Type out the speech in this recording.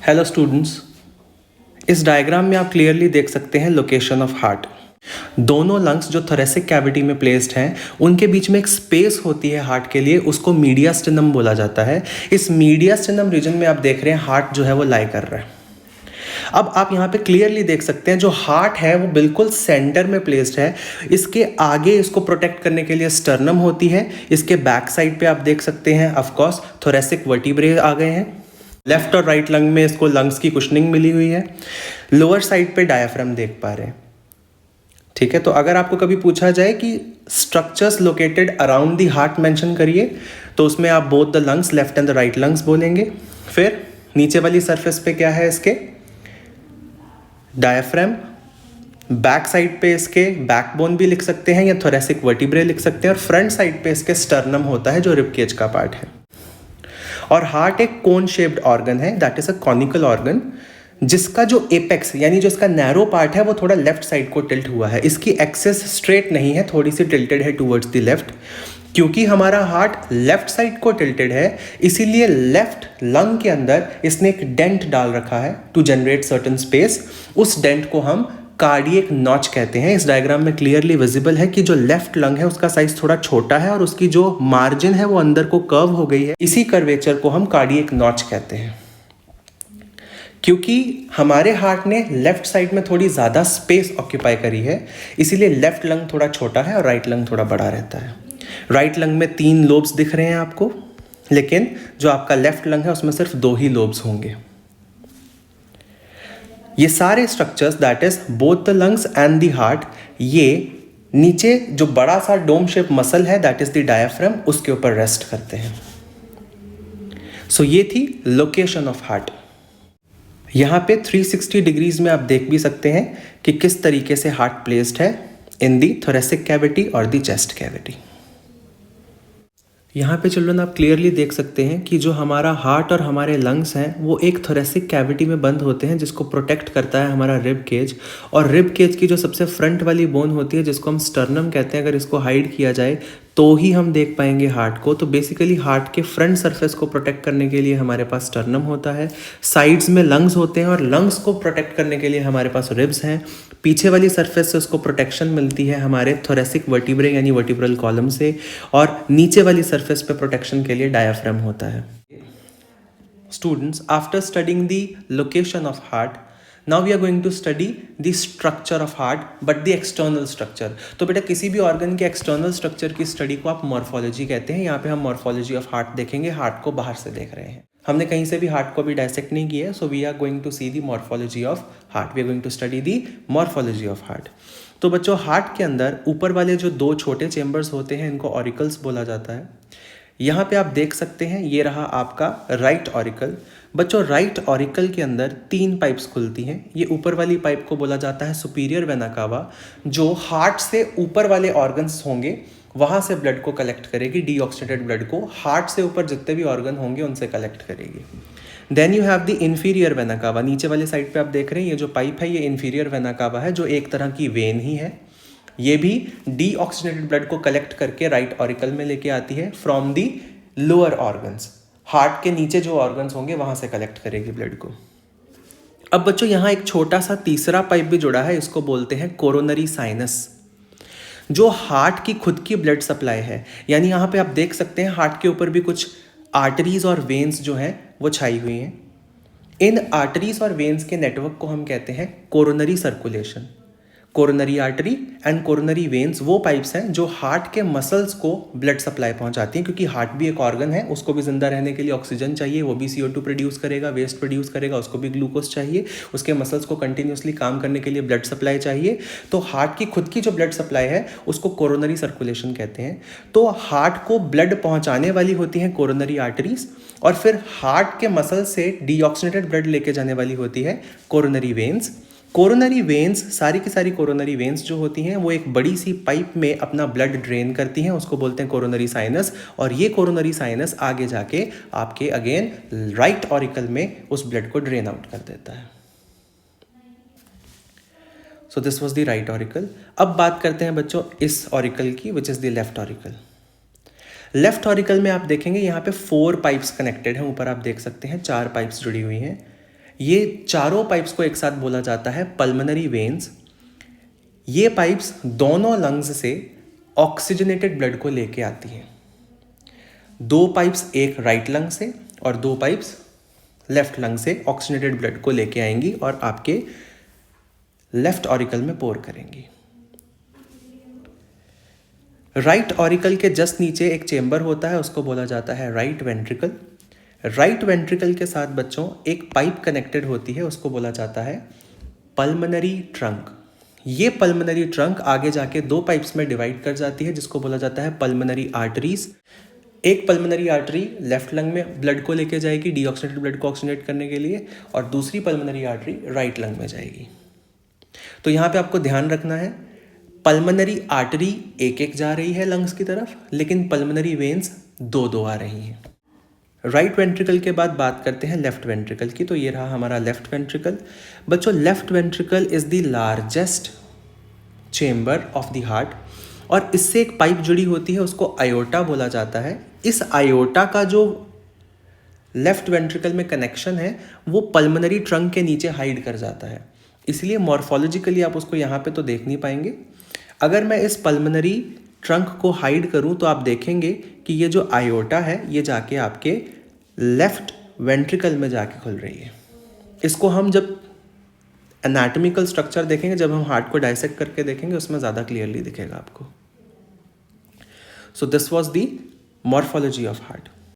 Hello students, इस diagram में आप क्लियरली देख सकते हैं लोकेशन ऑफ हार्ट। दोनों लंग्स जो थोरेसिक कैविटी में प्लेस्ड हैं, उनके बीच में एक स्पेस होती है हार्ट के लिए, उसको मीडियास्टिनम बोला जाता है। इस मीडियास्टिनम रीजन में आप देख रहे हैं हार्ट जो है वो लाई कर रहा है। अब आप यहाँ पे क्लियरली देख सकते हैं जो हार्ट है वो बिल्कुल सेंटर में प्लेस्ड है। इसके आगे इसको प्रोटेक्ट करने के लिए स्टर्नम होती है। इसके बैक साइड पे आप देख सकते हैं ऑफकोर्स थोरेसिक वर्टिब्रे आ गए हैं। लेफ्ट और राइट लंग में इसको लंग्स की कुशनिंग मिली हुई है। लोअर साइड पे डायफ्राम देख पा रहे हैं। ठीक है, तो अगर आपको कभी पूछा जाए कि structures located around the heart mention करिए, तो उसमें आप both the lungs, left and the right lungs बोलेंगे। फिर नीचे वाली सरफेस पे क्या है इसके, डायफ्राम। बैक साइड पे इसके बैकबोन भी लिख सकते हैं या थोरेसिक वर्टिब्रे लिख सकते हैं, और फ्रंट साइड पे इसके स्टर्नम होता है जो रिब केज का पार्ट है। और हार्ट एक कोन शेप्ड ऑर्गन है, that is a conical organ, जिसका जो एपेक्स यानी जो इसका नैरो पार्ट है वो थोड़ा लेफ्ट साइड को टिल्ट हुआ है। इसकी एक्सेस स्ट्रेट नहीं है, थोड़ी सी टिल्टेड है टुवर्ड्स द लेफ्ट। क्योंकि हमारा हार्ट लेफ्ट साइड को टिल्टेड है, इसीलिए लेफ्ट लंग के अंदर इसने एक डेंट डाल रखा है टू जनरेट सर्टेन स्पेस। उस डेंट को हम कार्डियक नॉच कहते हैं। इस डायग्राम में क्लियरली विजिबल है कि जो लेफ्ट लंग है उसका साइज थोड़ा छोटा है और उसकी जो मार्जिन है वो अंदर को कर्व हो गई है। इसी कर्वेचर को हम कार्डियक नॉच कहते हैं। क्योंकि हमारे हार्ट ने लेफ्ट साइड में थोड़ी ज़्यादा स्पेस ऑक्यूपाई करी है, इसीलिए लेफ्ट लंग थोड़ा छोटा है और राइट लंग थोड़ा बड़ा रहता है। राइट लंग में 3 लोब्स दिख रहे हैं आपको, लेकिन जो आपका लेफ्ट लंग है उसमें सिर्फ 2 ही लोब्स होंगे। ये सारे structures, that is both the lungs and the heart, ये नीचे जो बड़ा सा डोम शेप मसल है दैट इज द डायफ्राम, उसके ऊपर रेस्ट करते हैं। सो ये थी लोकेशन ऑफ हार्ट। यहाँ पे 360 डिग्रीज में आप देख भी सकते हैं कि किस तरीके से हार्ट प्लेस्ड है इन दी थोरेसिक कैविटी और दी चेस्ट कैविटी। यहाँ पे चिल्ड्रन आप क्लियरली देख सकते हैं कि जो हमारा हार्ट और हमारे लंग्स हैं वो एक थोरेसिक कैविटी में बंद होते हैं, जिसको प्रोटेक्ट करता है हमारा रिब केज। और रिब केज की जो सबसे फ्रंट वाली बोन होती है जिसको हम स्टर्नम कहते हैं, अगर इसको हाइड किया जाए तो ही हम देख पाएंगे हार्ट को। तो बेसिकली हार्ट के फ्रंट सरफेस को प्रोटेक्ट करने के लिए हमारे पास स्टर्नम होता है, साइड्स में लंग्स होते हैं और लंग्स को प्रोटेक्ट करने के लिए हमारे पास रिब्स हैं। पीछे वाली सरफेस से उसको प्रोटेक्शन मिलती है हमारे थोरेसिक वर्टिब्रे यानी वर्टिब्रल कॉलम से, और नीचे वाली सरफेस पे प्रोटेक्शन के लिए डायफ्राम होता है। Students, after studying the location of heart, now we are going to study the structure of heart, but the external structure. तो बेटा किसी भी ऑर्गन के एक्सटर्नल स्ट्रक्चर की स्टडी को आप मॉर्फोलॉजी कहते हैं। यहाँ पे हम मॉर्फोलॉजी ऑफ हार्ट देखेंगे, हार्ट को बाहर से देख रहे हैं। हमने कहीं से भी हार्ट को भी डायसेक्ट नहीं किया है, so we are going to see the morphology of heart. We are going to study the morphology of heart. तो बच्चों, हार्ट के अंदर ऊपर वाले जो 2 छोटे चेम्बर्स होते हैं इनको ऑरिकल्स बोला जाता है। यहाँ पे आप देख सकते हैं, ये रहा आपका राइट ऑरिकल। बच्चों, राइट ऑरिकल के अंदर 3 पाइप्स खुलती हैं। ये ऊपर वाली पाइप को बोला जाता है सुपीरियर वेना कावा, जो हार्ट से ऊपर वाले ऑर्गन्स होंगे वहाँ से ब्लड को कलेक्ट करेगी, डीऑक्सीनेटेड ब्लड को हार्ट से ऊपर जितने भी ऑर्गन होंगे उनसे कलेक्ट करेगी। Then you have the inferior vena cava. नीचे वाले साइड पे आप देख रहे हैं ये जो पाइप है ये इन्फीरियर वेना कावा है, जो एक तरह की वेन ही है। ये भी डीऑक्सीनेटेड ब्लड को कलेक्ट करके राइट ऑरिकल में लेके आती है from the lower organs. Heart के नीचे जो ऑर्गन्स होंगे वहां से कलेक्ट करेगी ब्लड को। अब बच्चों, यहाँ एक छोटा सा तीसरा पाइप भी जुड़ा है, इसको बोलते हैं कोरोनरी साइनस, जो हार्ट की खुद की ब्लड सप्लाई है। यानी यहाँ पे आप देख सकते हैं हार्ट के ऊपर भी कुछ आर्टरीज और वेन्स जो हैं वो छाई हुई हैं। इन आर्टरीज और वेन्स के नेटवर्क को हम कहते हैं coronary circulation. Coronary artery and coronary veins वो पाइप्स हैं जो हार्ट के मसल्स को ब्लड सप्लाई पहुंचाती हैं, क्योंकि हार्ट भी एक ऑर्गन है, उसको भी जिंदा रहने के लिए ऑक्सीजन चाहिए, वो भी CO2 प्रोड्यूस करेगा, वेस्ट प्रोड्यूस करेगा, उसको भी ग्लूकोज चाहिए, उसके मसल्स को कंटिन्यूसली काम करने के लिए ब्लड सप्लाई चाहिए। तो हार्ट की खुद की जो ब्लड सप्लाई है उसको कोरोनरी सर्कुलेशन कहते हैं। तो हार्ट को ब्लड पहुँचाने वाली होती हैं कोरोनरी आर्टरीज, और फिर हार्ट के मसल से डीऑक्सीनेटेड ब्लड लेके जाने वाली होती है कोरोनरी वेन्स। कोरोनरी वेन्स, सारी की सारी कोरोनरी वेन्स जो होती हैं वो एक बड़ी सी पाइप में अपना ब्लड ड्रेन करती हैं, उसको बोलते हैं कोरोनरी साइनस। और ये कोरोनरी साइनस आगे जाके आपके अगेन राइट ऑरिकल में उस ब्लड को ड्रेन आउट कर देता है। So this was the right auricle. अब बात करते हैं बच्चों इस ऑरिकल की, which is the left auricle. Left auricle में आप देखेंगे यहाँ पे 4 पाइप्स कनेक्टेड हैं। ऊपर आप देख सकते हैं 4 पाइप्स जुड़ी हुई हैं। ये चारों पाइप्स को एक साथ बोला जाता है पल्मोनरी वेन्स। ये पाइप्स दोनों लंग्स से ऑक्सीजनेटेड ब्लड को लेके आती हैं। 2 पाइप्स एक राइट लंग से और 2 पाइप्स लेफ्ट लंग से ऑक्सीजनेटेड ब्लड को लेके आएंगी और आपके लेफ्ट ऑरिकल में पोर करेंगी। राइट ऑरिकल के जस्ट नीचे एक चेंबर होता है, उसको बोला जाता है राइट वेंट्रिकल। राइट वेंट्रिकल के साथ बच्चों एक पाइप कनेक्टेड होती है, उसको बोला जाता है पल्मोनरी ट्रंक। ये पल्मोनरी ट्रंक आगे जाके 2 पाइप्स में डिवाइड कर जाती है, जिसको बोला जाता है पल्मोनरी आर्टरीज। एक पल्मोनरी आर्टरी लेफ्ट लंग में ब्लड को लेके जाएगी डीऑक्सीजनेटेड ब्लड को ऑक्सीजनेट करने के लिए, और दूसरी पल्मोनरी आर्टरी राइट लंग में जाएगी। तो यहाँ पे आपको ध्यान रखना है, पल्मोनरी आर्टरी एक एक जा रही है लंग्स की तरफ, लेकिन पल्मोनरी वेन्स 2-2 आ रही हैं। राइट वेंट्रिकल के बाद बात करते हैं लेफ्ट वेंट्रिकल की। तो ये रहा हमारा लेफ्ट वेंट्रिकल। बच्चों, left ventricle is the largest chamber of the heart, और इससे एक पाइप जुड़ी होती है, उसको आयोटा बोला जाता है। इस आयोटा का जो लेफ्ट वेंट्रिकल में कनेक्शन है वो पल्मोनरी ट्रंक के नीचे हाइड कर जाता है, इसलिए मॉर्फोलॉजिकली आप उसको यहाँ पे तो देख नहीं पाएंगे। अगर मैं इस पल्मोनरी ट्रंक को हाइड करूँ तो आप देखेंगे कि ये जो आयोटा है ये जाके आपके लेफ्ट वेंट्रिकल में जाके खुल रही है। इसको हम जब एनाटॉमिकल स्ट्रक्चर देखेंगे, जब हम हार्ट को डाइसेक्ट करके देखेंगे, उसमें ज़्यादा क्लियरली दिखेगा आपको। So this was the morphology of heart.